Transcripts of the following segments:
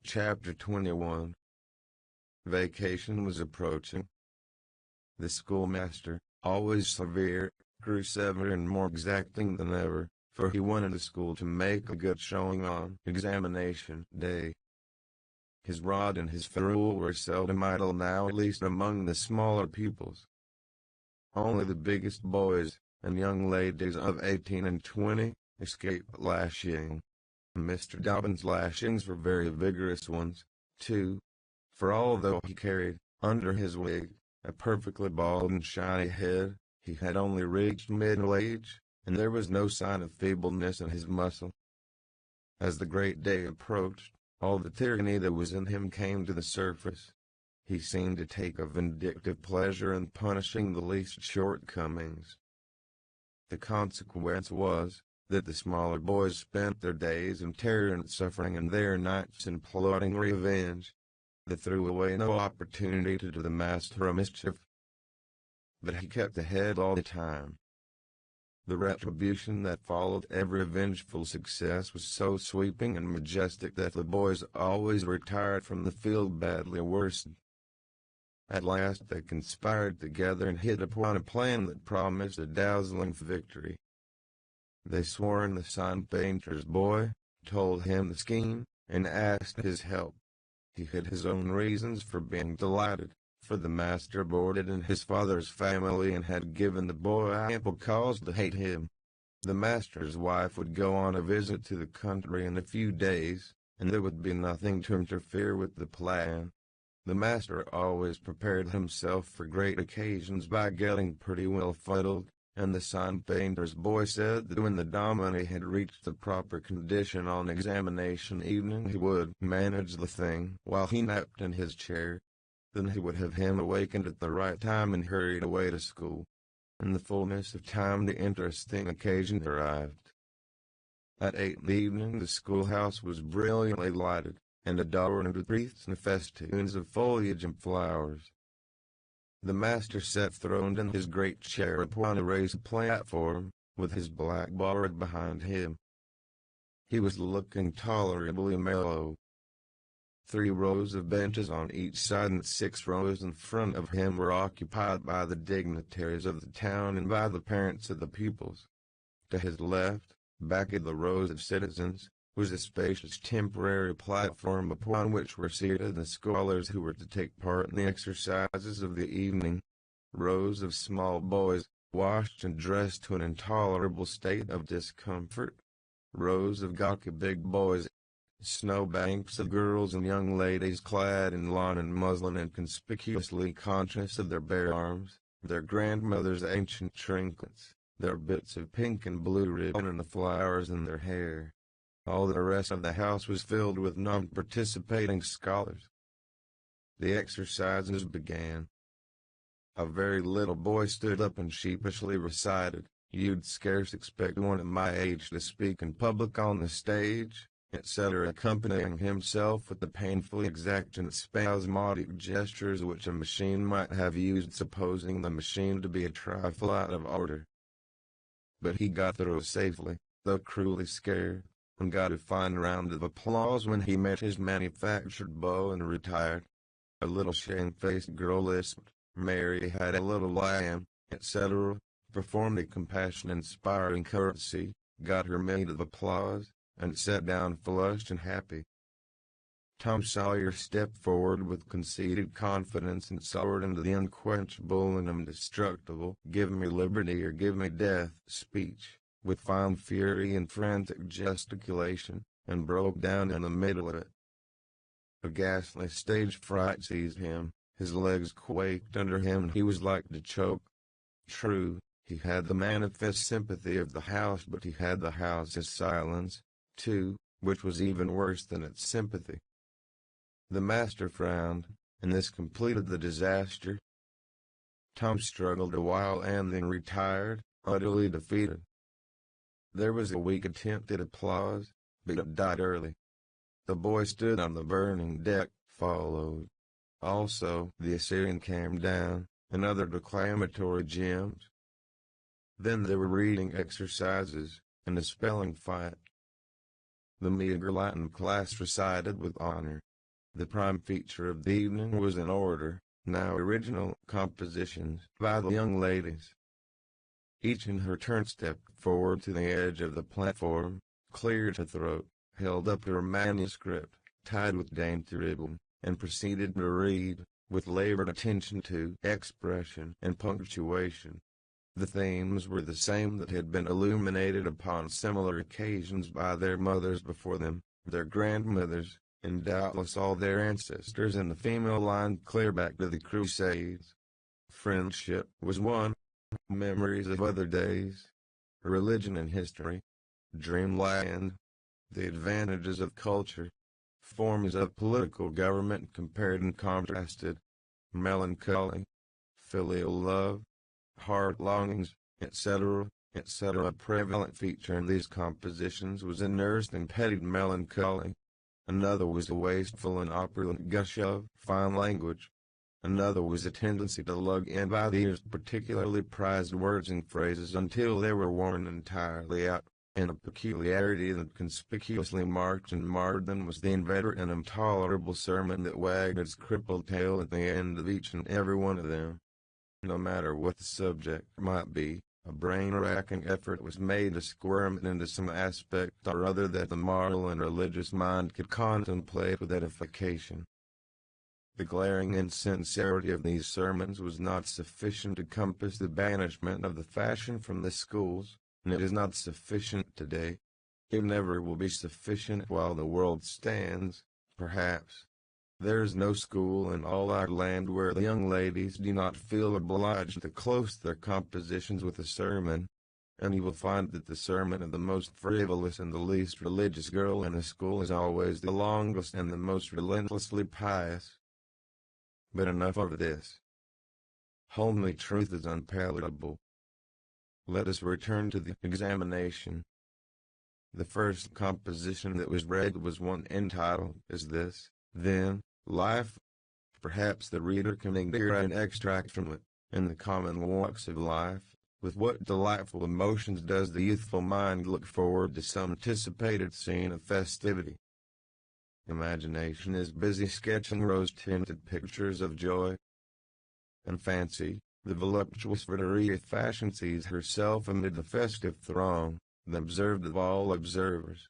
Chapter 21. Vacation was approaching. The schoolmaster, always severe, grew severer and more exacting than ever, for he wanted the school to make a good showing on examination day. His rod and his ferule were seldom idle now, at least among the smaller pupils. Only the biggest boys, and young ladies of 18 and 20, escaped lashing. Mr. Dobbin's lashings were very vigorous ones, too, for although he carried, under his wig, a perfectly bald and shiny head, he had only reached middle age, and there was no sign of feebleness in his muscle. As the great day approached, all the tyranny that was in him came to the surface. He seemed to take a vindictive pleasure in punishing the least shortcomings. The consequence was, that the smaller boys spent their days in terror and suffering and their nights in plotting revenge. They threw away no opportunity to do the master a mischief. But he kept ahead all the time. The retribution that followed every vengeful success was so sweeping and majestic that the boys always retired from the field badly worsted. At last they conspired together and hit upon a plan that promised a dazzling victory. They swore in the sign painter's boy, told him the scheme, and asked his help. He had his own reasons for being delighted, for the master boarded in his father's family and had given the boy ample cause to hate him. The master's wife would go on a visit to the country in a few days, and there would be nothing to interfere with the plan. The master always prepared himself for great occasions by getting pretty well fuddled, and the sign painter's boy said that when the dominie had reached the proper condition on examination evening he would manage the thing while he napped in his chair. Then he would have him awakened at the right time and hurried away to school. In the fullness of time the interesting occasion arrived. At 8 in the evening the schoolhouse was brilliantly lighted, and adorned with wreaths and festoons of foliage and flowers. The master sat throned in his great chair upon a raised platform, with his blackboard behind him. He was looking tolerably mellow. 3 rows of benches on each side and 6 rows in front of him were occupied by the dignitaries of the town and by the parents of the pupils. To his left, back of the rows of citizens, was a spacious temporary platform upon which were seated the scholars who were to take part in the exercises of the evening. Rows of small boys, washed and dressed to an intolerable state of discomfort. Rows of gawky big boys. Snowbanks of girls and young ladies clad in lawn and muslin and conspicuously conscious of their bare arms, their grandmother's ancient trinkets, their bits of pink and blue ribbon and the flowers in their hair. All the rest of the house was filled with non-participating scholars. The exercises began. A very little boy stood up and sheepishly recited, "You'd scarce expect one of my age to speak in public on the stage," etc., accompanying himself with the painfully exact and spasmodic gestures which a machine might have used supposing the machine to be a trifle out of order. But he got through safely, though cruelly scared, and got a fine round of applause when he met his manufactured beau and retired. A little shamefaced girl lisped, "Mary had a little lamb," etc., performed a compassion-inspiring courtesy, got her meed of applause, and sat down flushed and happy. Tom Sawyer stepped forward with conceited confidence and soared into the unquenchable and indestructible "Give me liberty or give me death" speech, with fine fury and frantic gesticulation, and broke down in the middle of it. A ghastly stage fright seized him, his legs quaked under him and he was like to choke. True, he had the manifest sympathy of the house, but he had the house's silence, too, which was even worse than its sympathy. The master frowned, and this completed the disaster. Tom struggled a while and then retired, utterly defeated. There was a weak attempt at applause, but it died early. The boy stood on the burning deck, followed. Also, the Assyrian came down, and other declamatory gems. Then there were reading exercises, and a spelling fight. The meager Latin class recited with honor, The prime feature of the evening was in order, now original compositions by the young ladies. Each in her turn stepped forward to the edge of the platform, cleared her throat, held up her manuscript, tied with dainty ribbon, and proceeded to read, with labored attention to expression and punctuation. The themes were the same that had been illuminated upon similar occasions by their mothers before them, their grandmothers, and doubtless all their ancestors in the female line clear back to the Crusades. Friendship was one, memories of other days, religion and history, dreamland, the advantages of culture, forms of political government compared and contrasted, melancholy, filial love, heart longings, etc., etc. A prevalent feature in these compositions was a nursed and petted melancholy. Another was a wasteful and opulent gush of fine language. Another was a tendency to lug in by the ears particularly prized words and phrases until they were worn entirely out, and a peculiarity that conspicuously marked and marred them was the inveterate and intolerable sermon that wagged its crippled tail at the end of each and every one of them. No matter what the subject might be, a brain-racking effort was made to squirm it into some aspect or other that the moral and religious mind could contemplate with edification. The glaring insincerity of these sermons was not sufficient to compass the banishment of the fashion from the schools, and it is not sufficient today. It never will be sufficient while the world stands, perhaps. There is no school in all our land where the young ladies do not feel obliged to close their compositions with a sermon, and you will find that the sermon of the most frivolous and the least religious girl in a school is always the longest and the most relentlessly pious. But enough of this. Homely truth is unpalatable. Let us return to the examination. The first composition that was read was one entitled, "Is This, Then, Life?" Perhaps the reader can hear an extract from it. In the common walks of life, with what delightful emotions does the youthful mind look forward to some anticipated scene of festivity. Imagination is busy sketching rose-tinted pictures of joy. And fancy, the voluptuous Frederica Fashion sees herself amid the festive throng, the observed of all observers.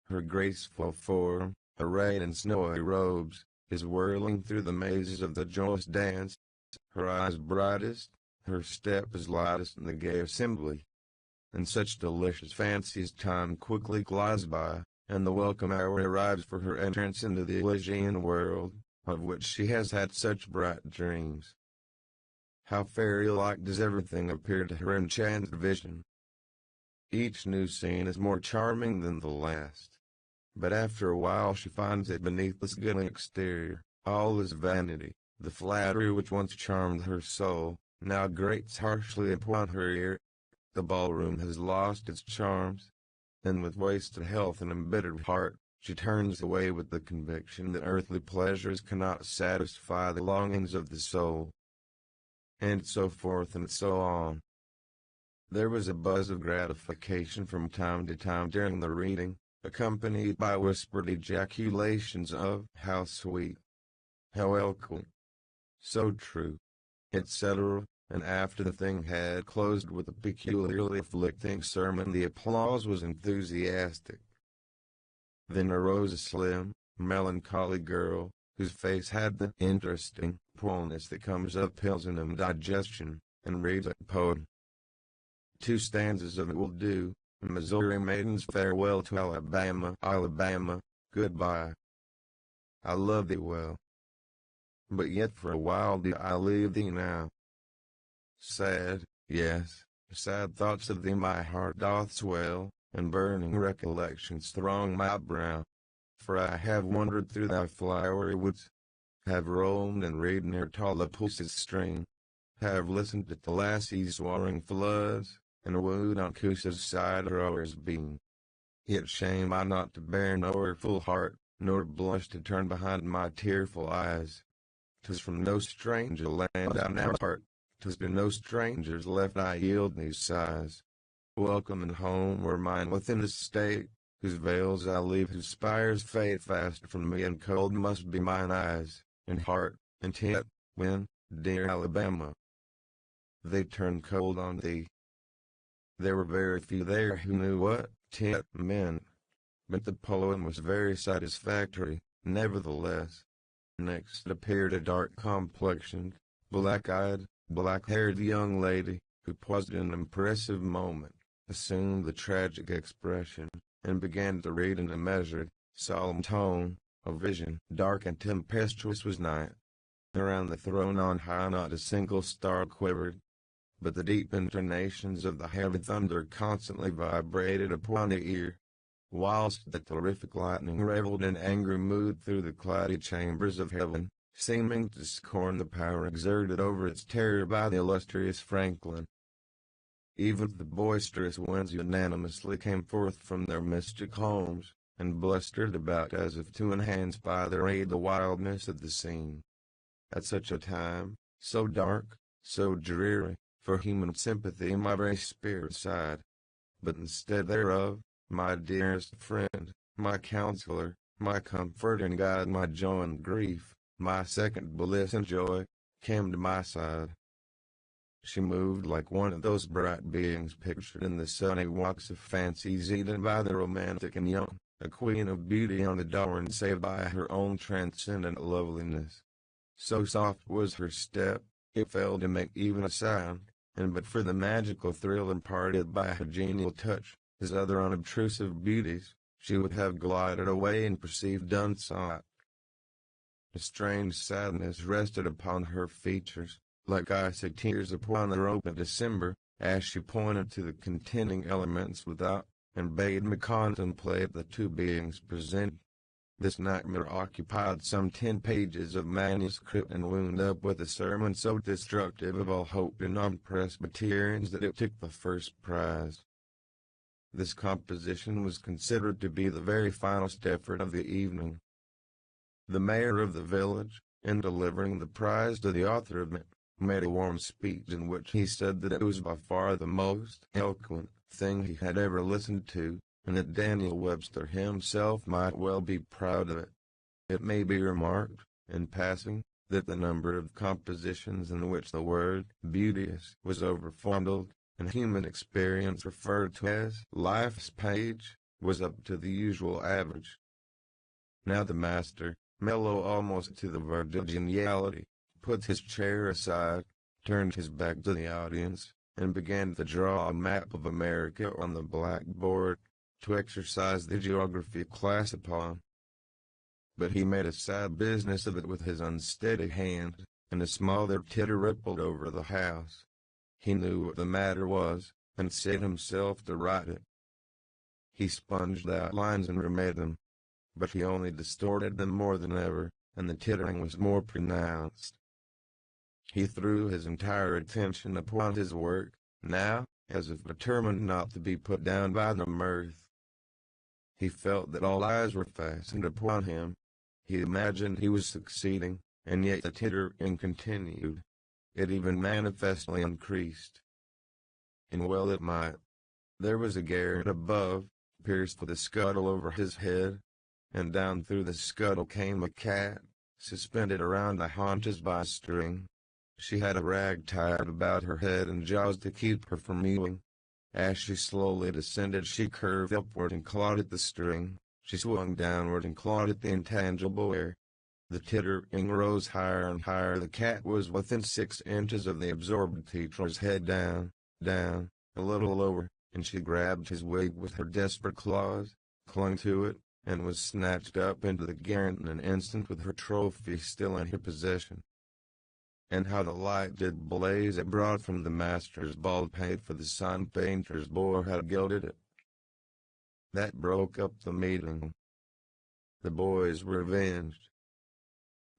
Her graceful form, arrayed in snowy robes, is whirling through the mazes of the joyous dance, her eyes brightest, her step is lightest in the gay assembly. In such delicious fancies time quickly glides by, and the welcome hour arrives for her entrance into the Elysian world, of which she has had such bright dreams. How fairy-like does everything appear to her enchanted vision. Each new scene is more charming than the last. But after a while she finds that beneath this gilding exterior, all is vanity. The flattery which once charmed her soul, now grates harshly upon her ear. The ballroom has lost its charms, and with wasted health and embittered heart, she turns away with the conviction that earthly pleasures cannot satisfy the longings of the soul. And so forth and so on. There was a buzz of gratification from time to time during the reading, accompanied by whispered ejaculations of "How sweet! How eloquent! So true!" etc., and after the thing had closed with a peculiarly afflicting sermon the applause was enthusiastic. Then arose a slim, melancholy girl, whose face had the interesting paleness that comes of pills and indigestion, and reads a poem. 2 stanzas of it will do. Missouri maidens, farewell to Alabama. Alabama, goodbye. I love thee well, but yet for a while do I leave thee now. Sad, yes, sad thoughts of thee my heart doth swell, and burning recollections throng my brow. For I have wandered through thy flowery woods, have roamed and read near Tallapoose's stream, have listened to the lassie's warring floods, and wooed on Coosa's side rower's beam. Yet shame I not to bear nor full heart, nor blush to turn behind my tearful eyes. 'Tis from no stranger land I now part, 'tis to no strangers left I yield these sighs. Welcome and home were mine within the state, whose veils I leave, whose spires fade fast from me, and cold must be mine eyes, and heart, and tent, when, dear Alabama, they turn cold on thee. There were very few there who knew what tent meant, but the poem was very satisfactory, nevertheless. Next appeared a dark-complexioned, black-eyed, black-haired young lady, who paused in an impressive moment, assumed the tragic expression, and began to read in a measured, solemn tone. A vision, dark and tempestuous, was night. Around the throne on high not a single star quivered, but the deep intonations of the heavy thunder constantly vibrated upon the ear, whilst the terrific lightning reveled in angry mood through the cloudy chambers of heaven, seeming to scorn the power exerted over its terror by the illustrious Franklin. Even the boisterous winds unanimously came forth from their mystic homes, and blustered about as if to enhance by their aid the wildness of the scene. At such a time, so dark, so dreary, for human sympathy my very spirit sighed. But instead thereof, my dearest friend, my counselor, my comfort and guide, my joy and grief, my second bliss and joy, came to my side. She moved like one of those bright beings pictured in the sunny walks of fancies eaten by the romantic and young, a queen of beauty on the dawn saved by her own transcendent loveliness. So soft was her step, it failed to make even a sound, and but for the magical thrill imparted by her genial touch, as other unobtrusive beauties, she would have glided away and perceived unsought. A strange sadness rested upon her features, like icy tears upon the robe of December, as she pointed to the contending elements without, and bade me contemplate the two beings presented. This nightmare occupied some 10 pages of manuscript and wound up with a sermon so destructive of all hope in non-Presbyterians that it took the first prize. This composition was considered to be the very finest effort of the evening. The mayor of the village, in delivering the prize to the author of it, made a warm speech in which he said that it was by far the most eloquent thing he had ever listened to, and that Daniel Webster himself might well be proud of it. It may be remarked, in passing, that the number of compositions in which the word beauteous was overfondled, and human experience referred to as life's page, was up to the usual average. Now the master, mellow almost to the verge of geniality, put his chair aside, turned his back to the audience, and began to draw a map of America on the blackboard, to exercise the geography class upon. But he made a sad business of it with his unsteady hand, and a smaller titter rippled over the house. He knew what the matter was, and set himself to right it. He sponged out lines and remade them, but he only distorted them more than ever, and the tittering was more pronounced. He threw his entire attention upon his work, now, as if determined not to be put down by the mirth. He felt that all eyes were fastened upon him. He imagined he was succeeding, and yet the tittering continued. It even manifestly increased. And well it might. There was a garret above, pierced with a scuttle over his head, and down through the scuttle came a cat, suspended around the haunches by a string. She had a rag tied about her head and jaws to keep her from mewing. As she slowly descended she curved upward and clawed at the string, she swung downward and clawed at the intangible air. The tittering rose higher and higher. The cat was within 6 inches of the absorbed teacher's head, down, a little lower, and she grabbed his wig with her desperate claws, clung to it, and was snatched up into the garret in an instant with her trophy still in her possession. And how the light did blaze abroad from the master's bald pate, for the sun painter's bore had gilded it. That broke up the meeting. The boys were avenged.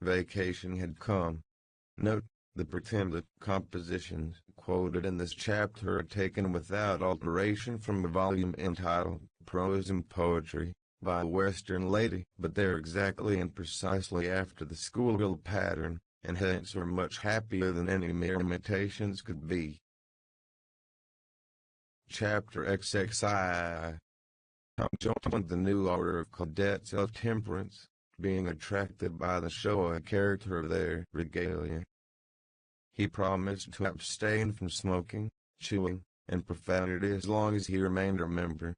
Vacation had come. Note, the pretended compositions quoted in this chapter are taken without alteration from a volume entitled Prose and Poetry, by a Western lady, but they're exactly and precisely after the schoolgirl pattern, and hence are much happier than any mere imitations could be. Chapter XXII. Tom joined the new order of cadets of temperance, being attracted by the show and character of their regalia. He promised to abstain from smoking, chewing, and profanity as long as he remained a member.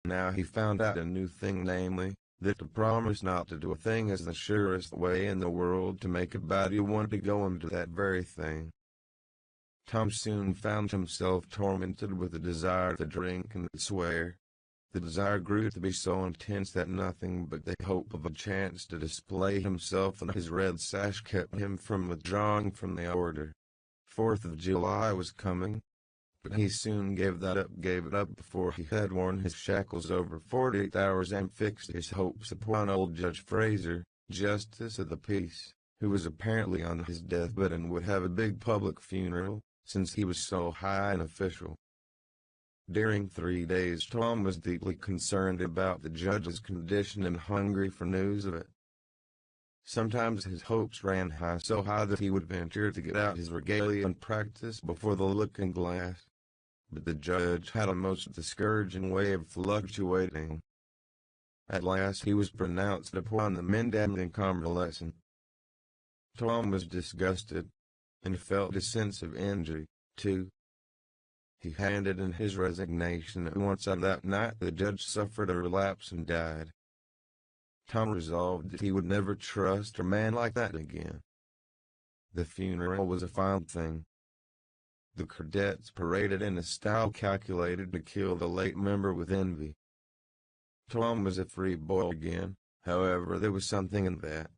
Now he found out a new thing, namely, that to promise not to do a thing is the surest way in the world to make a body want to go into that very thing. Tom soon found himself tormented with the desire to drink and swear. The desire grew to be so intense that nothing but the hope of a chance to display himself in his red sash kept him from withdrawing from the order. 4th of July was coming, but he soon gave it up before he had worn his shackles over 48 hours and fixed his hopes upon old Judge Fraser, Justice of the Peace, who was apparently on his deathbed and would have a big public funeral, since he was so high and official. During 3 days Tom was deeply concerned about the judge's condition and hungry for news of it. Sometimes his hopes ran high, so high that he would venture to get out his regalia and practice before the looking-glass. But the judge had a most discouraging way of fluctuating. At last he was pronounced upon the mend and convalescent. Tom was disgusted, and felt a sense of injury, too. He handed in his resignation at once, and that night the judge suffered a relapse and died. Tom resolved that he would never trust a man like that again. The funeral was a fine thing. The cadets paraded in a style calculated to kill the late member with envy. Tom was a free boy again, however there was something in that.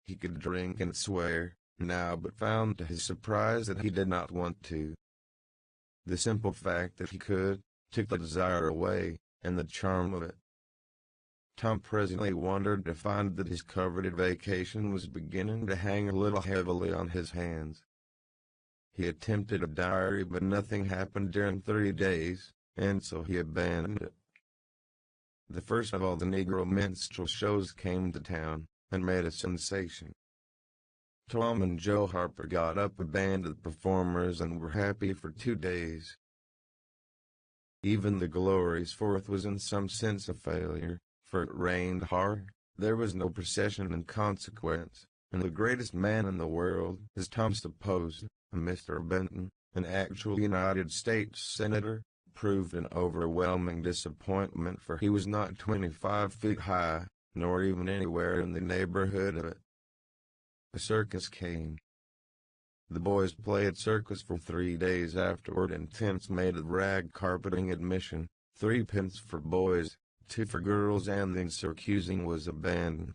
He could drink and swear, now, but found to his surprise that he did not want to. The simple fact that he could, took the desire away, and the charm of it. Tom presently wondered to find that his coveted vacation was beginning to hang a little heavily on his hands. He attempted a diary, but nothing happened during 3 days, and so he abandoned it. The first of all the Negro minstrel shows came to town, and made a sensation. Tom and Joe Harper got up a band of performers and were happy for 2 days. Even the Glory's 4th was in some sense a failure, for it rained hard, there was no procession in consequence, and the greatest man in the world, as Tom supposed, Mr. Benton, an actual United States Senator, proved an overwhelming disappointment, for he was not 25 feet high, nor even anywhere in the neighborhood of it. A circus came. The boys played circus for 3 days afterward in tents made of rag carpeting. Admission, 3 pence for boys, 2 for girls, and the circusing was abandoned.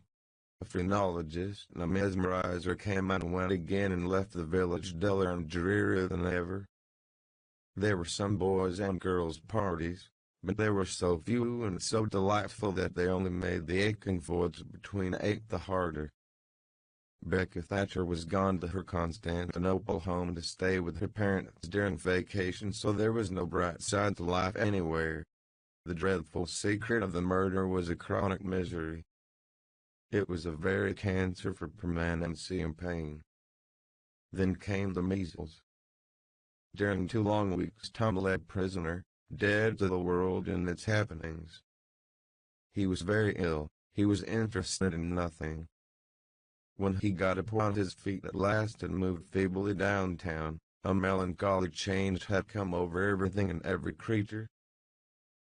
A phrenologist and a mesmerizer came and went again and left the village duller and drearier than ever. There were some boys and girls parties, but they were so few and so delightful that they only made the aching voids between ache the harder. Becca Thatcher was gone to her Constantinople home to stay with her parents during vacation, so there was no bright side to life anywhere. The dreadful secret of the murder was a chronic misery. It was a very cancer for permanency and pain. Then came the measles. During 2 long weeks Tom lay prisoner, dead to the world and its happenings. He was very ill, he was interested in nothing. When he got upon his feet at last and moved feebly downtown, a melancholy change had come over everything and every creature.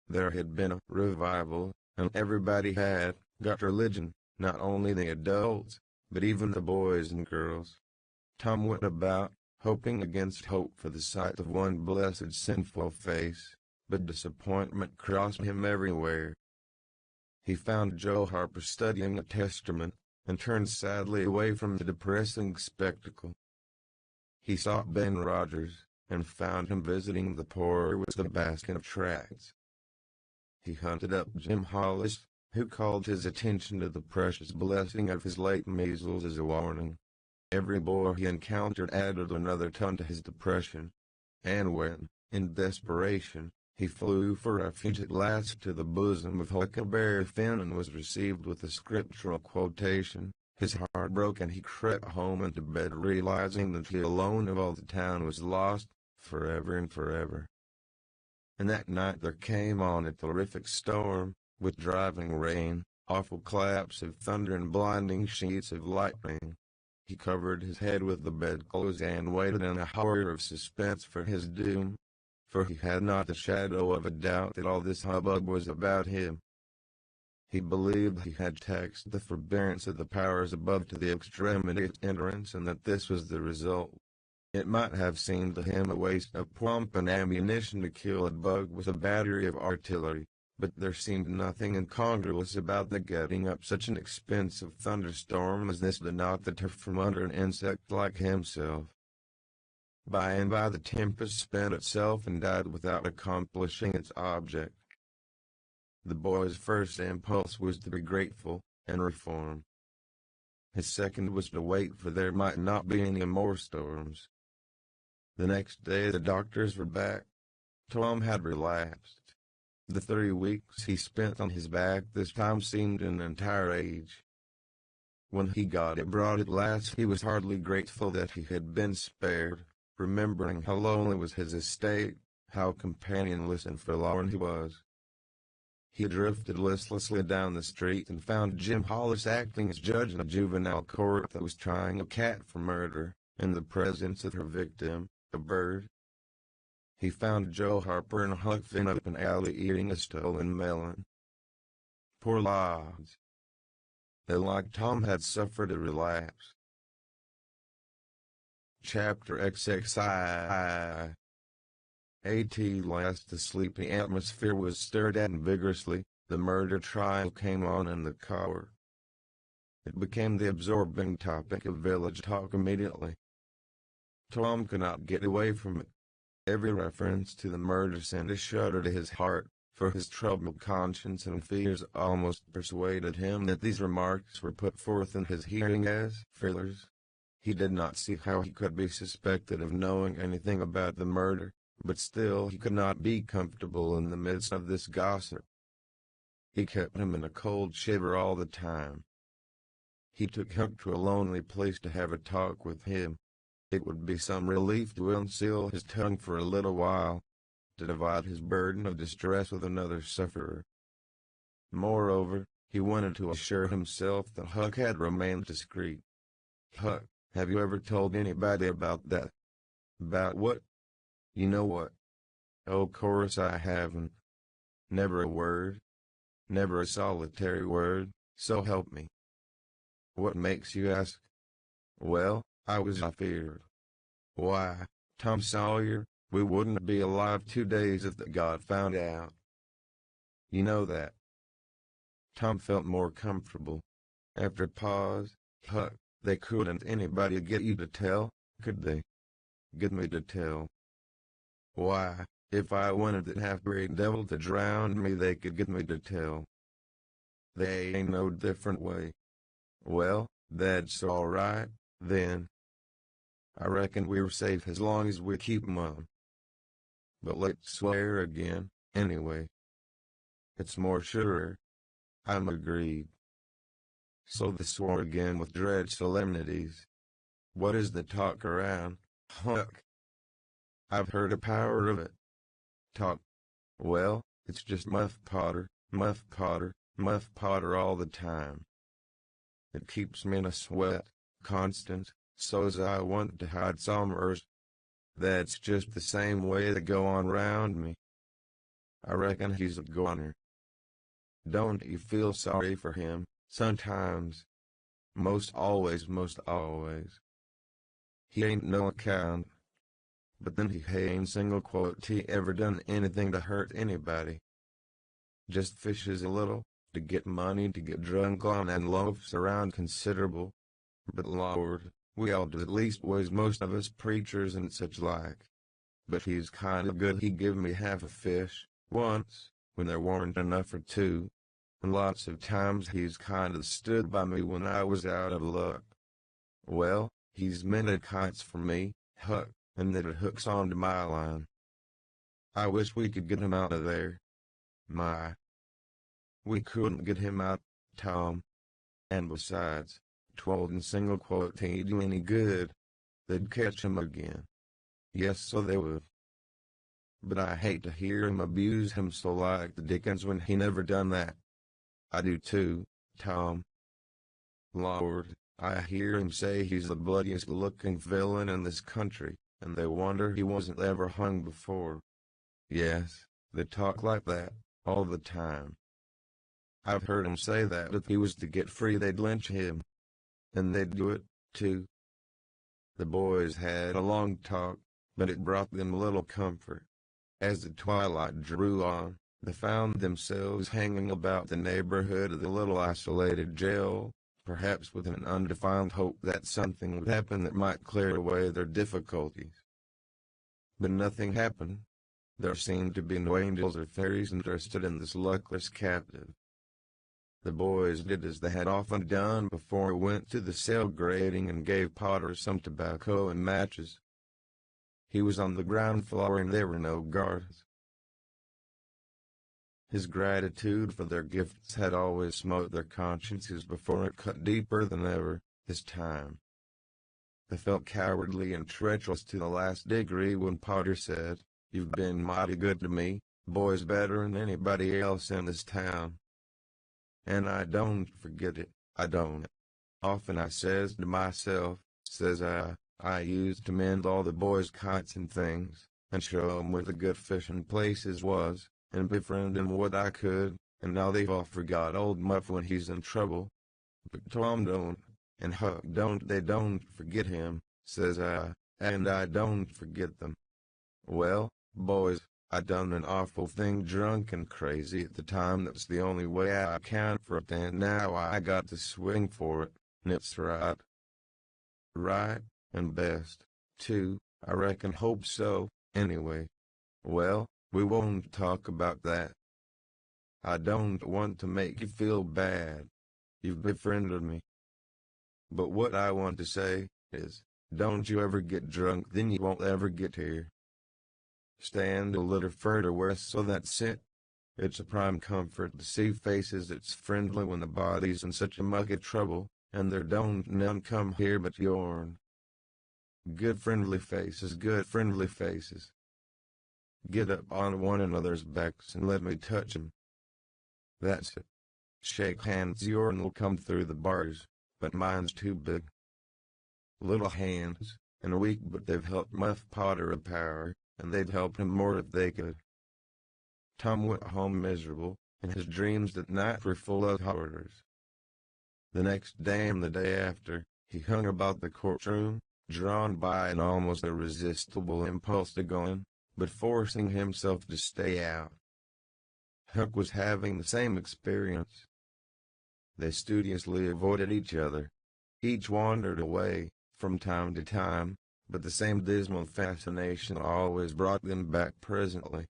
There had been a revival, and everybody had got religion, not only the adults, but even the boys and girls. Tom went about, hoping against hope for the sight of one blessed sinful face, but disappointment crossed him everywhere. He found Joe Harper studying the Testament, and turned sadly away from the depressing spectacle. He sought Ben Rogers, and found him visiting the poor with a basket of tracts. He hunted up Jim Hollis, who called his attention to the precious blessing of his late measles as a warning. Every boy he encountered added another ton to his depression, and when, in desperation, he flew for refuge at last to the bosom of Huckleberry Finn and was received with a scriptural quotation, his heart broke and he crept home and to bed realizing that he alone of all the town was lost, forever and forever. And that night there came on a terrific storm, with driving rain, awful claps of thunder and blinding sheets of lightning. He covered his head with the bedclothes and waited in a horror of suspense for his doom, for he had not the shadow of a doubt that all this hubbub was about him. He believed he had taxed the forbearance of the powers above to the extremity of endurance, and that this was the result. It might have seemed to him a waste of pomp and ammunition to kill a bug with a battery of artillery, but there seemed nothing incongruous about the getting up such an expensive thunderstorm as this to knock the turf from under an insect like himself. By and by the tempest spent itself and died without accomplishing its object. The boy's first impulse was to be grateful and reform. His second was to wait, for there might not be any more storms. The next day the doctors were back. Tom had relapsed. The 3 weeks he spent on his back this time seemed an entire age. When he got abroad at last he was hardly grateful that he had been spared, remembering how lonely was his estate, how companionless and forlorn he was. He drifted listlessly down the street and found Jim Hollis acting as judge in a juvenile court that was trying a cat for murder, in the presence of her victim, a bird. He found Joe Harper and Huck Finn up an alley eating a stolen melon. Poor lads. They, like Tom, had suffered a relapse. Chapter XXII. At last the sleepy atmosphere was stirred at, and vigorously the murder trial came on in the court. It became the absorbing topic of village talk immediately. Tom could not get away from it. Every reference to the murder sent a shudder to his heart, for his troubled conscience and fears almost persuaded him that these remarks were put forth in his hearing as fillers. He did not see how he could be suspected of knowing anything about the murder, but still he could not be comfortable in the midst of this gossip. He kept him in a cold shiver all the time. He took Huck to a lonely place to have a talk with him. It would be some relief to unseal his tongue for a little while, to divide his burden of distress with another sufferer. Moreover, he wanted to assure himself that Huck had remained discreet. "Huck, have you ever told anybody about that?" "About what?" "You know what?" "Oh, course I haven't. Never a word. Never a solitary word, so help me." "What makes you ask?" "Well, I feared." "Why, Tom Sawyer, we wouldn't be alive 2 days if the God found out. You know that." Tom felt more comfortable. After a pause, "Huck, they couldn't anybody get you to tell, could they?" "Get me to tell?" "Why, if I wanted that half-breed devil to drown me they could get me to tell. They ain't no different way." "Well, that's all right, then. I reckon we're safe as long as we keep 'em on. But let's swear again, anyway. It's more surer." "I'm agreed." So they swore again with dread solemnities. "What is the talk around, Huck?" "I've heard a power of it." "Talk?" "Well, it's just Muff Potter, Muff Potter, Muff Potter all the time. It keeps me in a sweat, constant, so's I want to hide somewheres. That's just the same way they go on round me. I reckon he's a goner. Don't you feel sorry for him, sometimes?" Most always, most always. He ain't no account. But then he ain't single quote he ever done anything to hurt anybody. Just fishes a little, to get money, to get drunk on, and loafs around considerable. But Lord, we all do, at least ways most of us preachers and such like. But he's kind of good. He give me half a fish, once, when there warn't enough for 2. And lots of times he's kind of stood by me when I was out of luck. Well, he's mended kites for me, Huck, and that it hooks onto my line. I wish we could get him out of there. My. We couldn't get him out, Tom. And besides, 'twouldn't single quote ain't do any good. They'd catch him again. Yes, so they would. But I hate to hear him abuse him so like the Dickens when he never done that. I do too, Tom. Lord, I hear him say he's the bloodiest looking villain in this country, and they wonder he wasn't ever hung before. Yes, they talk like that, all the time. I've heard him say that if he was to get free they'd lynch him. And they'd do it, too. The boys had a long talk, but it brought them little comfort. As the twilight drew on, they found themselves hanging about the neighborhood of the little isolated jail, perhaps with an undefined hope that something would happen that might clear away their difficulties. But nothing happened. There seemed to be no angels or fairies interested in this luckless captive. The boys did as they had often done before, went to the cell grating and gave Potter some tobacco and matches. He was on the ground floor and there were no guards. His gratitude for their gifts had always smote their consciences before it cut deeper than ever, this time. They felt cowardly and treacherous to the last degree when Potter said, "You've been mighty good to me, boys, better than anybody else in this town. And I don't forget it, I don't. Often I says to myself, says I used to mend all the boys' kites and things, and show 'em where the good fishing places was, and befriend 'em what I could, and now they've all forgot old Muff when he's in trouble. But Tom don't, and Huck don't, they don't forget him, says I, and I don't forget them. Well, boys, I done an awful thing drunk and crazy at the time. That's the only way I account for it, and now I got to swing for it, and it's right. Right, and best, too, I reckon. Hope so, anyway. Well, we won't talk about that. I don't want to make you feel bad. You've befriended me. But what I want to say is, don't you ever get drunk, then you won't ever get here. Stand a little further west, so that's it. It's a prime comfort to see faces that's friendly when the body's in such a muck of trouble, and there don't none come here but yourn. Good friendly faces, good friendly faces. Get up on one another's backs and let me touch 'em. That's it. Shake hands, yourn'll come through the bars, but mine's too big. Little hands, and weak, but they've helped Muff Potter a power, and they'd help him more if they could. Tom went home miserable, and his dreams that night were full of horrors. The next day and the day after, he hung about the courtroom, drawn by an almost irresistible impulse to go in, but forcing himself to stay out. Huck was having the same experience. They studiously avoided each other. Each wandered away, from time to time, but the same dismal fascination always brought them back presently.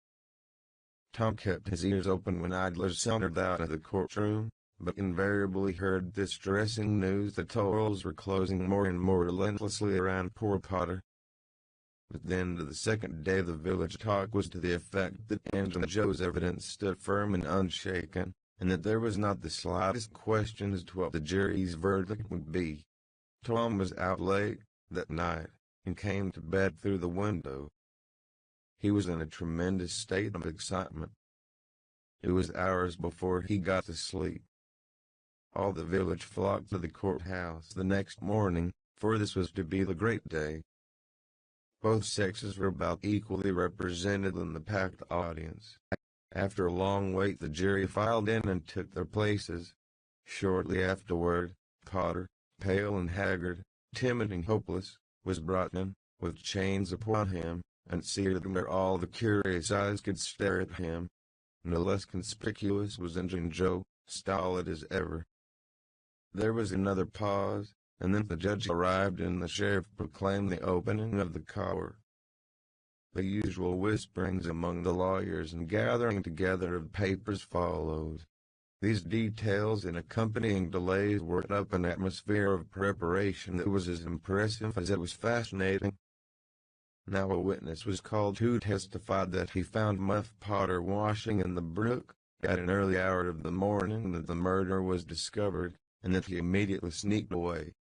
Tom kept his ears open when idlers sauntered out of the courtroom, but invariably heard distressing news that tolls were closing more and more relentlessly around poor Potter. At the end of the second day the village talk was to the effect that Angela Joe's evidence stood firm and unshaken, and that there was not the slightest question as to what the jury's verdict would be. Tom was out late that night, and came to bed through the window. He was in a tremendous state of excitement. It was hours before he got to sleep. All the village flocked to the courthouse the next morning, for this was to be the great day. Both sexes were about equally represented in the packed audience. After a long wait the jury filed in and took their places. Shortly afterward, Potter, pale and haggard, timid and hopeless, was brought in, with chains upon him, and seated where all the curious eyes could stare at him. No less conspicuous was Injun Joe, stolid as ever. There was another pause, and then the judge arrived and the sheriff proclaimed the opening of the court. The usual whisperings among the lawyers and gathering together of papers followed. These details and accompanying delays worked up an atmosphere of preparation that was as impressive as it was fascinating. Now a witness was called who testified that he found Muff Potter washing in the brook, at an early hour of the morning that the murder was discovered, and that he immediately sneaked away.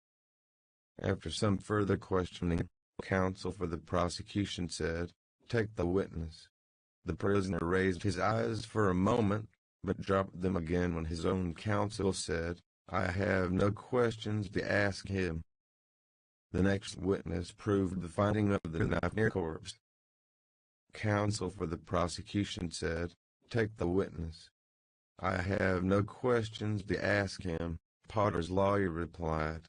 After some further questioning, counsel for the prosecution said, "Take the witness." The prisoner raised his eyes for a moment, but dropped them again when his own counsel said, "I have no questions to ask him." The next witness proved the finding of the knife near corpse. Counsel for the prosecution said, "Take the witness." "I have no questions to ask him," Potter's lawyer replied.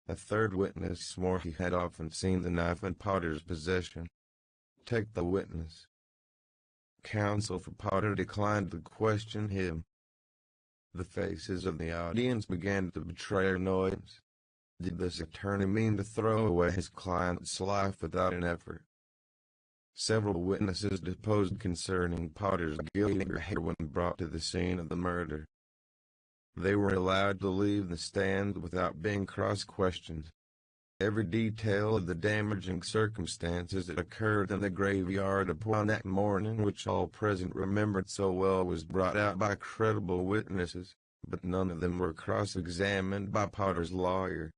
A third witness swore he had often seen the knife in Potter's possession. "Take the witness." Counsel for Potter declined to question him. The faces of the audience began to betray annoyance. Did this attorney mean to throw away his client's life without an effort? Several witnesses deposed concerning Potter's guilty behavior when brought to the scene of the murder. They were allowed to leave the stand without being cross-questioned. Every detail of the damaging circumstances that occurred in the graveyard upon that morning, which all present remembered so well, was brought out by credible witnesses, but none of them were cross-examined by Potter's lawyer.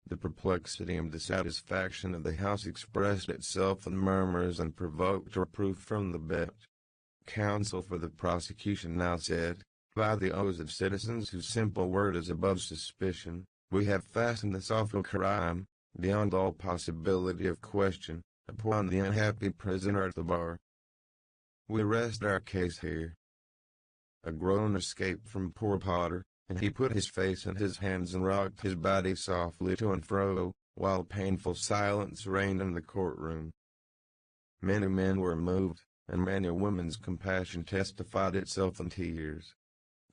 The perplexity and dissatisfaction of the House expressed itself in murmurs and provoked reproof from the bench. Counsel for the prosecution now said, "By the oaths of citizens whose simple word is above suspicion, we have fastened this awful crime, beyond all possibility of question, upon the unhappy prisoner at the bar. We rest our case here." A groan escaped from poor Potter, and he put his face in his hands and rocked his body softly to and fro, while painful silence reigned in the courtroom. Many men were moved, and many a woman's compassion testified itself in tears.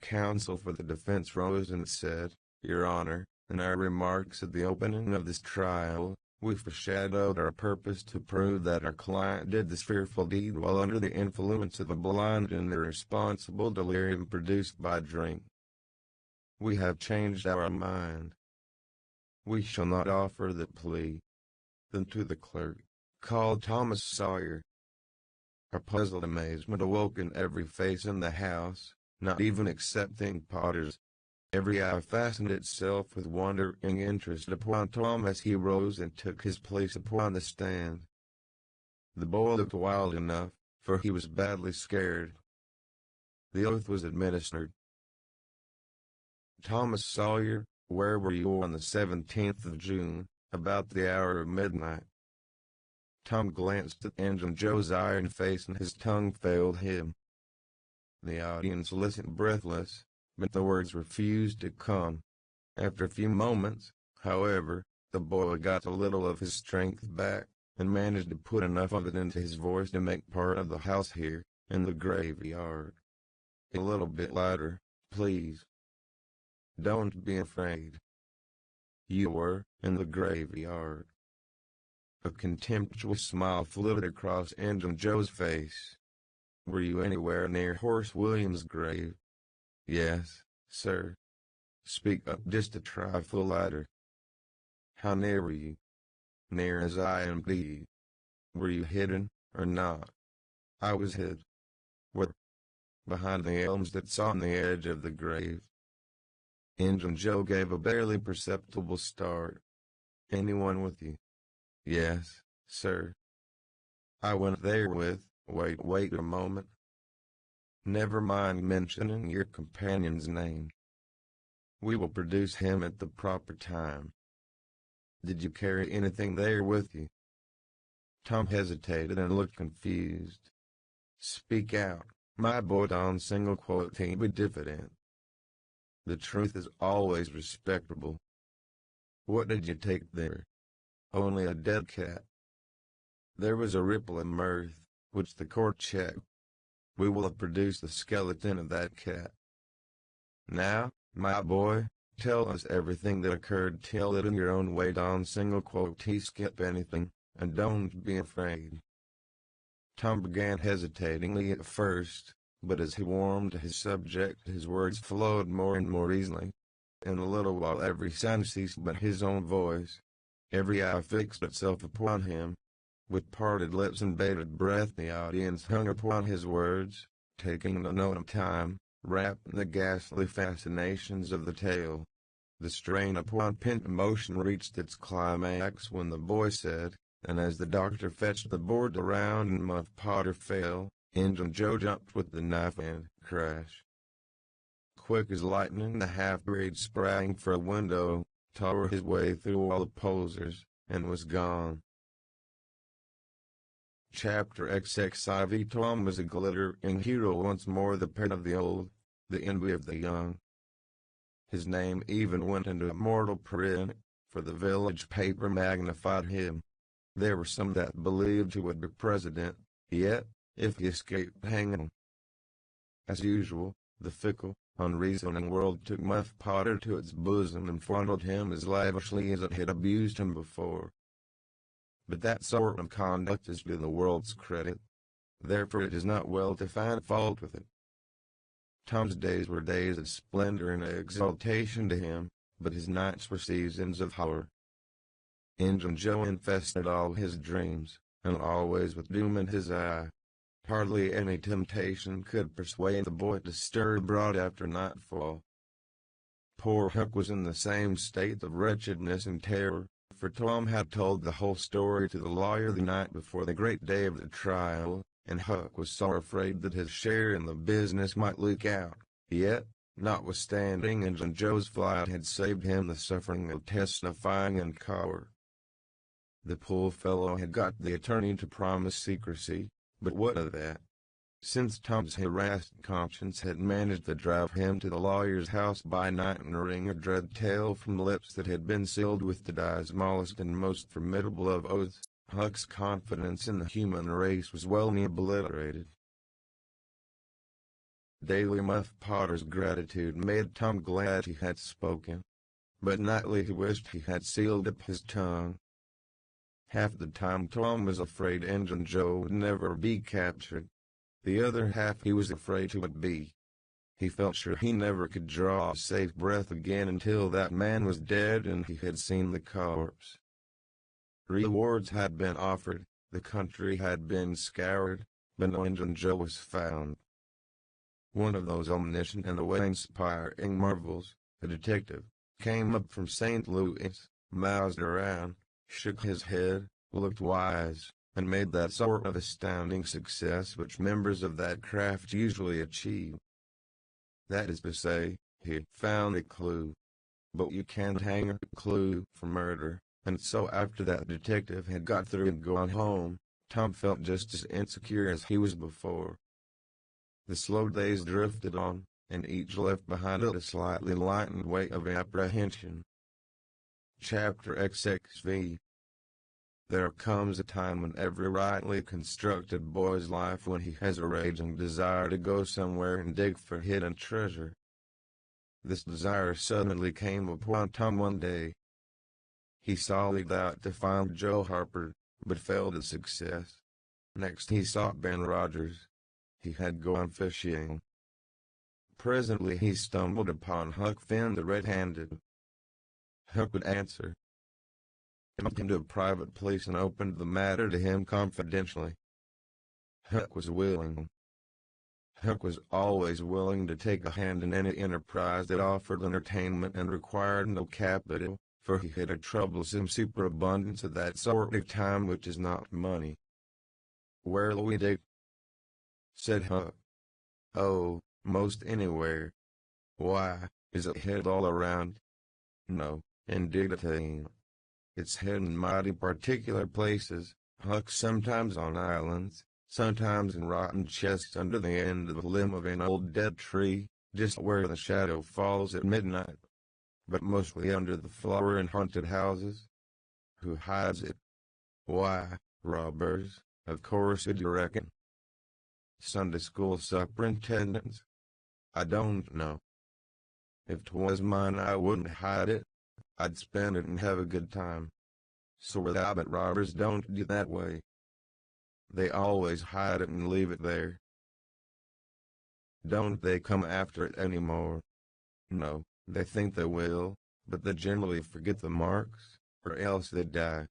Counsel for the defense rose and said, "Your Honor, in our remarks at the opening of this trial, we foreshadowed our purpose to prove that our client did this fearful deed while under the influence of a blind and irresponsible delirium produced by drink. We have changed our mind. We shall not offer the plea." Then to the clerk, "Call Thomas Sawyer." A puzzled amazement awoke in every face in the house, not even excepting Potter's. Every eye fastened itself with wondering interest upon Tom as he rose and took his place upon the stand. The boy looked wild enough, for he was badly scared. The oath was administered. "Thomas Sawyer, where were you on the 17th of June, about the hour of midnight?" Tom glanced at Injun Joe's iron face and his tongue failed him. The audience listened breathless, but the words refused to come. After a few moments, however, the boy got a little of his strength back, and managed to put enough of it into his voice to make part of the house here, in the graveyard. "A little bit louder, please. Don't be afraid. You were in the graveyard." A contemptuous smile flitted across Injun Joe's face. "Were you anywhere near Horace Williams' grave?" "Yes, sir." "Speak up just a trifle louder." "How near were you?" "Near as I am indeed." "Were you hidden, or not?" "I was hid." "Where?" "Behind the elms that's on the edge of the grave." Injun Joe gave a barely perceptible start. "Anyone with you?" "Yes, sir." "I went there with—" Wait a moment. Never mind mentioning your companion's name. We will produce him at the proper time. Did you carry anything there with you?" Tom hesitated and looked confused. "Speak out, my boy." Don single quote be diffident. The truth is always respectable. "What did you take there?" "Only a dead cat." There was a ripple of mirth, which the court checked. "We will have produced the skeleton of that cat. Now, my boy, tell us everything that occurred. Tell it in your own way." Don single quote skip anything, and don't be afraid. Tom began hesitatingly at first, but as he warmed to his subject his words flowed more and more easily. In a little while every sound ceased but his own voice. Every eye fixed itself upon him. With parted lips and bated breath the audience hung upon his words, taking no note of time, wrapped in the ghastly fascinations of the tale. The strain upon pent emotion reached its climax when the boy said, and as the doctor fetched the board around and Muff Potter fell, Injun Joe jumped with the knife and, Crash. Quick as lightning, the half-breed sprang for a window, tore his way through all the posers, and was gone. Chapter XXIV. Tom was a glittering hero once more, the pet of the old, the envy of the young. His name even went into immortal print, for the village paper magnified him. There were some that believed he would be president, yet, if he escaped hanging. As usual, the fickle, unreasoning world took Muff Potter to its bosom and fondled him as lavishly as it had abused him before. But that sort of conduct is to the world's credit. Therefore it is not well to find fault with it. Tom's days were days of splendor and exaltation to him, but his nights were seasons of horror. Injun Joe infested all his dreams, and always with doom in his eye. Hardly any temptation could persuade the boy to stir abroad after nightfall. Poor Huck was in the same state of wretchedness and terror, for Tom had told the whole story to the lawyer the night before the great day of the trial, and Huck was so afraid that his share in the business might leak out. Yet, notwithstanding Injun Joe's flight had saved him the suffering of testifying in court. The poor fellow had got the attorney to promise secrecy, but what of that? Since Tom's harassed conscience had managed to drive him to the lawyer's house by night and wring a dread tale from lips that had been sealed with the smallest and most formidable of oaths, Huck's confidence in the human race was well nigh obliterated. Daily Muff Potter's gratitude made Tom glad he had spoken, but nightly he wished he had sealed up his tongue. Half the time Tom was afraid Injun Joe would never be captured. The other half he was afraid he would be. He felt sure he never could draw a safe breath again until that man was dead and he had seen the corpse. Rewards had been offered, the country had been scoured, but no Injun Joe was found. One of those omniscient and awe-inspiring marvels, a detective, came up from St. Louis, moused around, shook his head, looked wise, and made that sort of astounding success which members of that craft usually achieve. That is to say, he found a clue. But you can't hang a clue for murder, and so after that detective had got through and gone home, Tom felt just as insecure as he was before. The slow days drifted on, and each left behind it a slightly lightened weight of apprehension. Chapter XXV. There comes a time when every rightly constructed boy's life when he has a raging desire to go somewhere and dig for hidden treasure. This desire suddenly came upon Tom one day. He sallied out to find Joe Harper, but failed of success. Next he sought Ben Rogers. He had gone fishing. Presently he stumbled upon Huck Finn the red-handed. Huck would answer. He went into a private place and opened the matter to him confidentially. Huck was willing. Huck was always willing to take a hand in any enterprise that offered entertainment and required no capital, for he had a troublesome superabundance of that sort of time which is not money. "Where'll we dig?" said Huck. "Oh, most anywhere." "Why, is it hid all around?" "No, indeed it ain't. It's hid in mighty particular places, Huck, sometimes on islands, sometimes in rotten chests under the end of the limb of an old dead tree, just where the shadow falls at midnight. But mostly under the floor in haunted houses." "Who hides it?" "Why, robbers, of course you reckon." "Sunday school superintendents?" "I don't know. If 'twas mine I wouldn't hide it. I'd spend it and have a good time. But robbers don't do that way. They always hide it and leave it there." "Don't they come after it any more?" "No, they think they will, but they generally forget the marks, or else they die.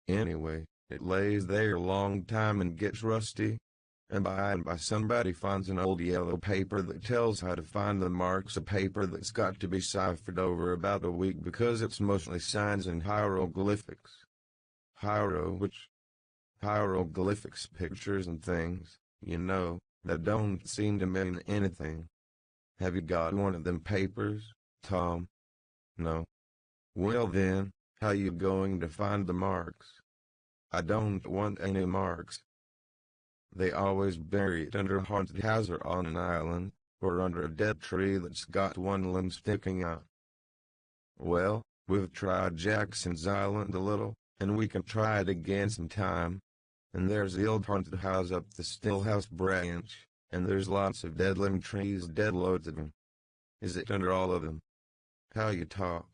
Anyway, it lays there a long time and gets rusty, and by somebody finds an old yellow paper that tells how to find the marks, a paper that's got to be ciphered over about a week because it's mostly signs and hieroglyphics. Hieroglyphics, pictures and things, you know, That don't seem to mean anything. Have you got one of them papers, Tom? No. Well then, how you going to find the marks? I don't want any marks. They always bury it under a haunted house or on an island, or under a dead tree that's got one limb sticking out. Well, we've tried Jackson's Island a little, and we can try it again sometime. And there's the old haunted house up the Stillhouse branch, and there's lots of dead limb trees, dead loads of them. Is it under all of them? How you talk?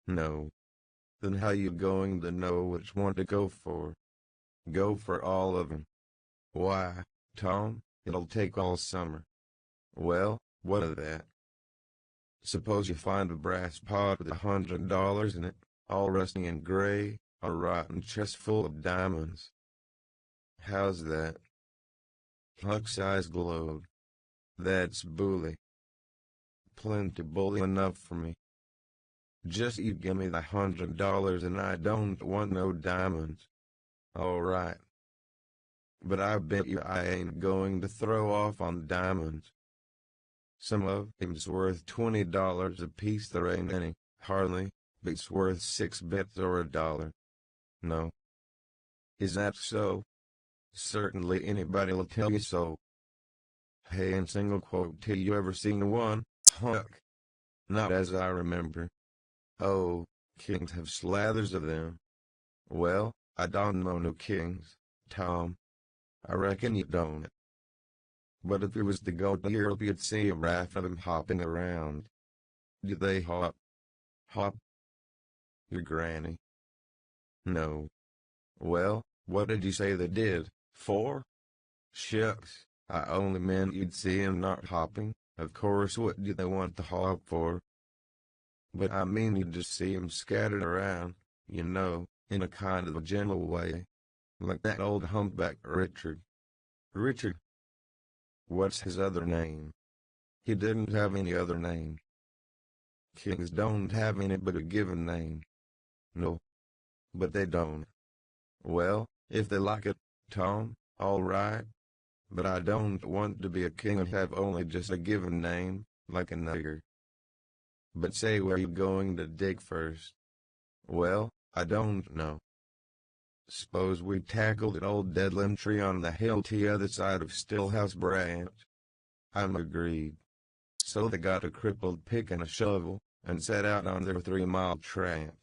No. Then how you going to know which one to go for? Go for all of them. Why, Tom, it'll take all summer. Well, what of that? Suppose you find a brass pot with $100 in it, all rusty and gray, a rotten chest full of diamonds. How's that? Huck's eyes glowed. That's bully. Plenty bully enough for me. Just you give me the $100 and I don't want no diamonds. All right. But I bet you I ain't going to throw off on diamonds. Some of them's worth $20 a piece. There ain't any, hardly, but it's worth 6 bits or $1. No. Is that so? Certainly anybody'll tell you so. Hey, and single quote, till you ever seen one, Huck? Not as I remember. Oh, kings have slathers of them. Well, I don't know no kings, Tom. I reckon you don't. But if you was to go to Europe, you'd see a raft of them hopping around. Do they hop? Hop? Your granny? No. Well, what did you say they did? 4? Shucks, I only meant you'd see 'em not hopping. Of course, what do they want to hop for? But I mean you'd just see 'em scattered around, you know, in a kind of a gentle way. Like that old humpback Richard. Richard? What's his other name? He didn't have any other name. Kings don't have any but a given name. No. But they don't. Well, if they like it, Tom, all right. But I don't want to be a king and have only just a given name, like a nigger. But say, where you going to dig first? Well, I don't know. Suppose we tackle that old dead limb tree on the hill to the other side of Stillhouse branch. I'm agreed. So they got a crippled pick and a shovel, and set out on their 3-mile tramp.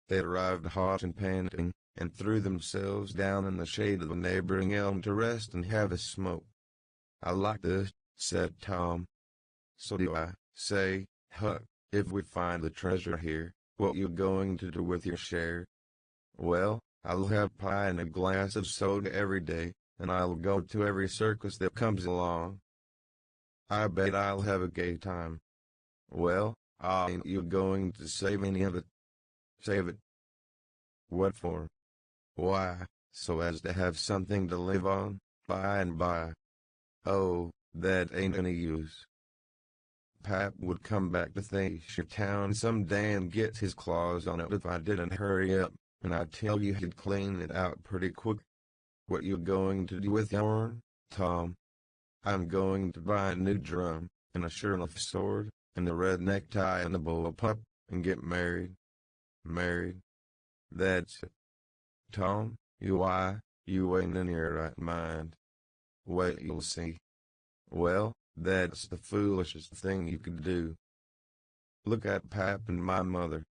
They arrived hot and panting, and threw themselves down in the shade of a neighboring elm to rest and have a smoke. I like this, said Tom. So do I. Say, Huck, if we find the treasure here, what you going to do with your share? Well, I'll have pie and a glass of soda every day, and I'll go to every circus that comes along. I bet I'll have a gay time. Well, ain't you going to save any of it? Save it? What for? Why, so as to have something to live on, by and by. Oh, that ain't any use. Pap would come back to Thayer town some day and get his claws on it if I didn't hurry up, and I tell you he'd clean it out pretty quick. What you going to do with yourn, Tom? I'm going to buy a new drum, and a sure enough sword, and a red necktie and a bull pup, and get married. Married? That's it. Tom, you ain't in your right mind. Wait, you'll see. Well, that's the foolishest thing you could do. Look at Pap and my mother.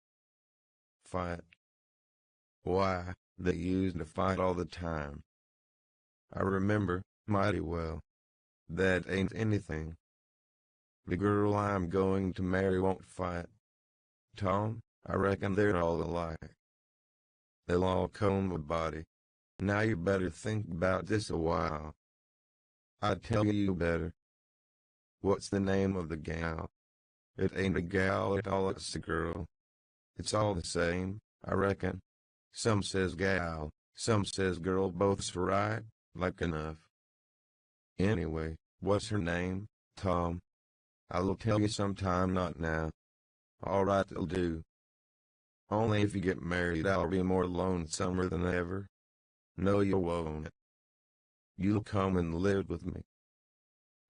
Fight. Why, they used to fight all the time. I remember, mighty well. That ain't anything. The girl I'm going to marry won't fight. Tom, I reckon they're all alike. They'll all comb a body. Now you better think about this a while. I tell you better. What's the name of the gal? It ain't a gal at all, it's a girl. It's all the same, I reckon. Some says gal, some says girl, both's right, like enough. Anyway, what's her name, Tom? I'll tell you sometime, not now. All right, it'll do. Only if you get married I'll be more lonesomer than ever. No, you won't. You'll come and live with me.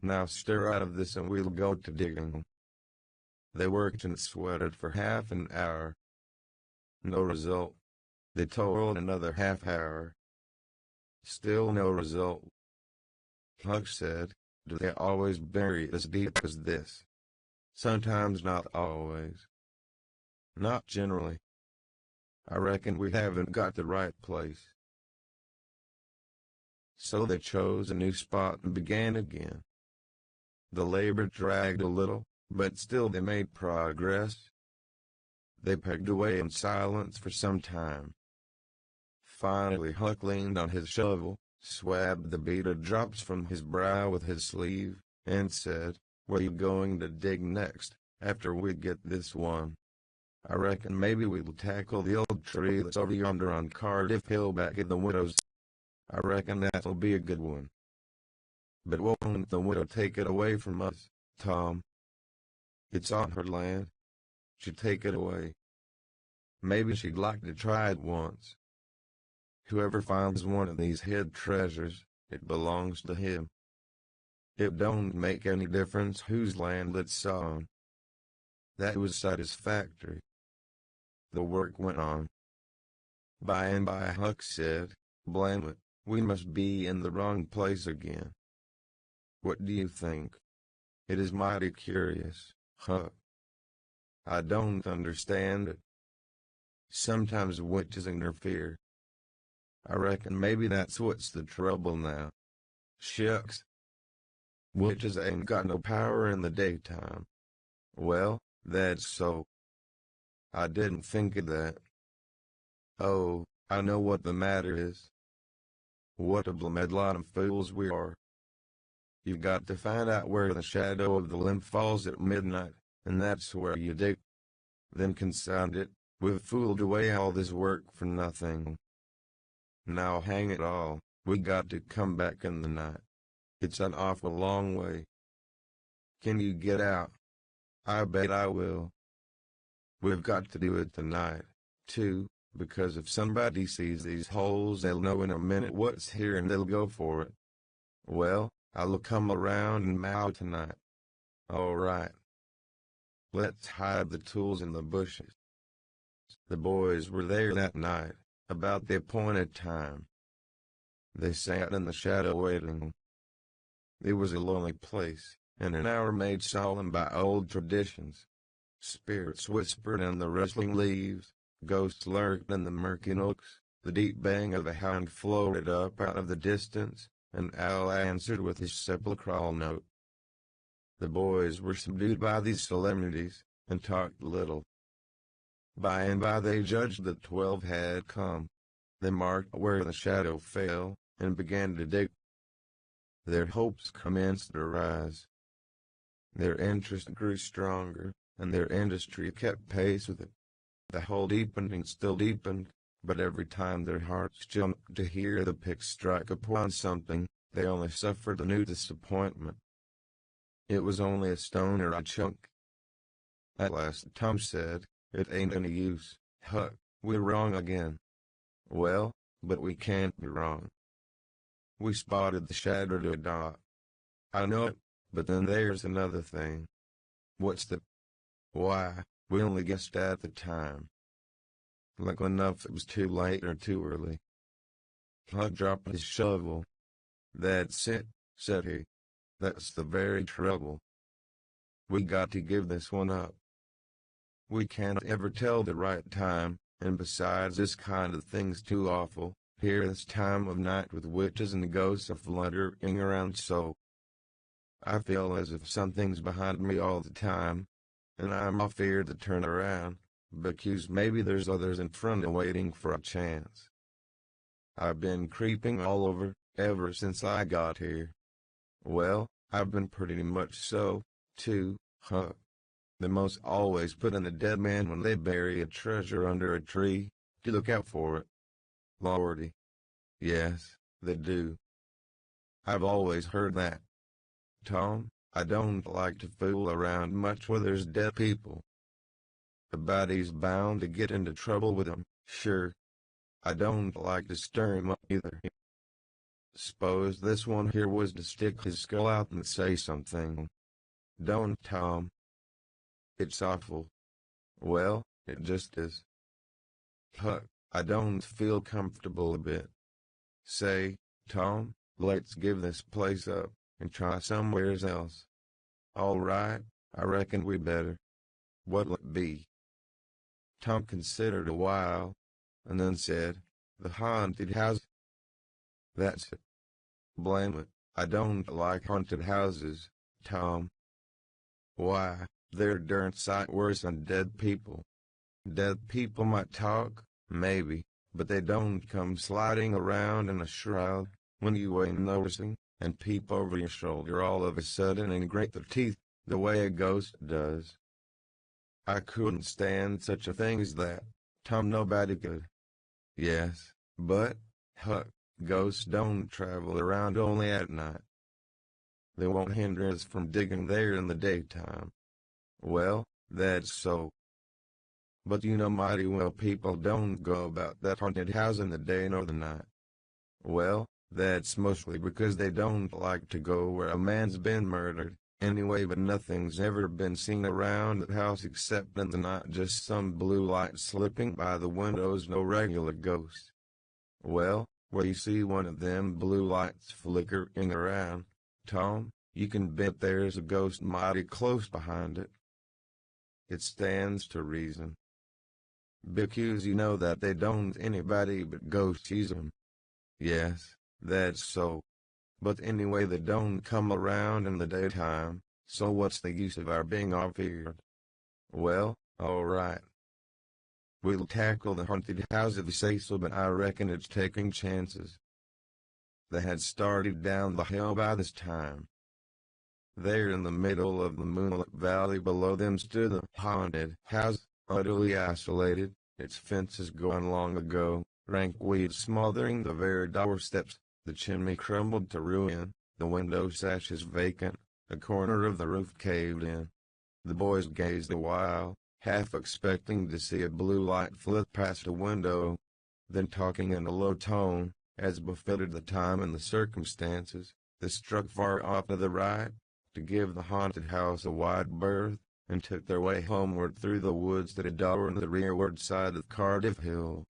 Now stir out of this and we'll go to digging. They worked and sweated for half an hour. No result. They toiled another half hour. Still no result. Huck said, "Do they always bury as deep as this?" "Sometimes, not always. Not generally. I reckon we haven't got the right place." So they chose a new spot and began again. The labor dragged a little, but still they made progress. They pegged away in silence for some time. Finally Huck leaned on his shovel, swabbed the beaded drops from his brow with his sleeve, and said, "Where you going to dig next, after we get this one?" "I reckon maybe we'll tackle the old tree that's over yonder on Cardiff Hill back at the widow's. I reckon that'll be a good one." "But won't the widow take it away from us, Tom?" "It's on her land. She'd take it away. Maybe she'd like to try it once. Whoever finds one of these hid treasures, it belongs to him. It don't make any difference whose land it's on." That was satisfactory. The work went on. By and by Huck said, "Blame it, we must be in the wrong place again. What do you think? It is mighty curious, Huck. I don't understand it. Sometimes witches interfere. I reckon maybe that's what's the trouble now." "Shucks. Witches ain't got no power in the daytime." "Well, that's so. I didn't think of that. Oh, I know what the matter is. What a blamed lot of fools we are. You've got to find out where the shadow of the limb falls at midnight, and that's where you dig. Then confound it, we've fooled away all this work for nothing. Now hang it all, we got to come back in the night. It's an awful long way. Can you get out?" "I bet I will. We've got to do it tonight, too, because if somebody sees these holes they'll know in a minute what's here and they'll go for it. Well, I'll come around and mow tonight." "All right. Let's hide the tools in the bushes." The boys were there that night, about the appointed time. They sat in the shadow waiting. It was a lonely place, and an hour made solemn by old traditions. Spirits whispered in the rustling leaves, ghosts lurked in the murky nooks, the deep baying of a hound floated up out of the distance, and owl answered with his sepulchral note. The boys were subdued by these solemnities, and talked little. By and by they judged that 12 had come. They marked where the shadow fell, and began to dig. Their hopes commenced to rise. Their interest grew stronger, and their industry kept pace with it. The hole deepened and still deepened, but every time their hearts jumped to hear the pick strike upon something, they only suffered a new disappointment. It was only a stone or a chunk. At last Tom said, "It ain't any use, Huck, we're wrong again." "Well, but we can't be wrong. We spotted the shattered dot." "I know it, but then there's another thing." "What's the—" "Why, we only guessed at the time. Like enough it was too late or too early." Huck dropped his shovel. "That's it," said he. "That's the very trouble. We got to give this one up. We can't ever tell the right time, and besides this kind of thing's too awful, here this time of night with witches and ghosts a fluttering around so. I feel as if something's behind me all the time, and I'm afeard to turn around, because maybe there's others in front waiting for a chance. I've been creeping all over, ever since I got here. Well, I've been pretty much so, too, Huck. The most always put in a dead man when they bury a treasure under a tree, to look out for it. Lordy. Yes, they do. I've always heard that. Tom, I don't like to fool around much where there's dead people. A body's bound to get into trouble with 'em, sure. I don't like to stir 'em up either. Suppose this one here was to stick his skull out and say something. Don't, Tom. It's awful. Well, it just is. Huck, I don't feel comfortable a bit. Say, Tom, let's give this place up, and try somewheres else. All right, I reckon we better. What'll it be? Tom considered a while, and then said, the haunted house. That's it. Blame it, I don't like haunted houses, Tom. Why, they're darn sight worse than dead people. Dead people might talk, maybe, but they don't come sliding around in a shroud, when you ain't noticing, and peep over your shoulder all of a sudden and grate their teeth, the way a ghost does. I couldn't stand such a thing as that, Tom. Nobody could. Yes, but, Huck, ghosts don't travel around only at night. They won't hinder us from digging there in the daytime. Well, that's so. But you know mighty well people don't go about that haunted house in the day nor the night. Well, that's mostly because they don't like to go where a man's been murdered, anyway. But nothing's ever been seen around that house except in the night, just some blue light slipping by the windows, no regular ghost. Well, where you see one of them blue lights flickering around, Tom, you can bet there's a ghost mighty close behind it. It stands to reason. Because you know that they don't anybody but ghosts use 'em. Yes, that's so. But anyway, they don't come around in the daytime, so what's the use of our being off here? Well, all right. We'll tackle the haunted house if you say so, but I reckon it's taking chances. They had started down the hill by this time. There in the middle of the moonlit valley below them stood the haunted house, utterly isolated, its fences gone long ago, rank weeds smothering the very doorsteps, the chimney crumbled to ruin, the window sashes vacant, a corner of the roof caved in. The boys gazed a while, half expecting to see a blue light flit past a window. Then, talking in a low tone, as befitted the time and the circumstances, they struck far off to the right, to give the haunted house a wide berth, and took their way homeward through the woods that adorned the rearward side of Cardiff Hill.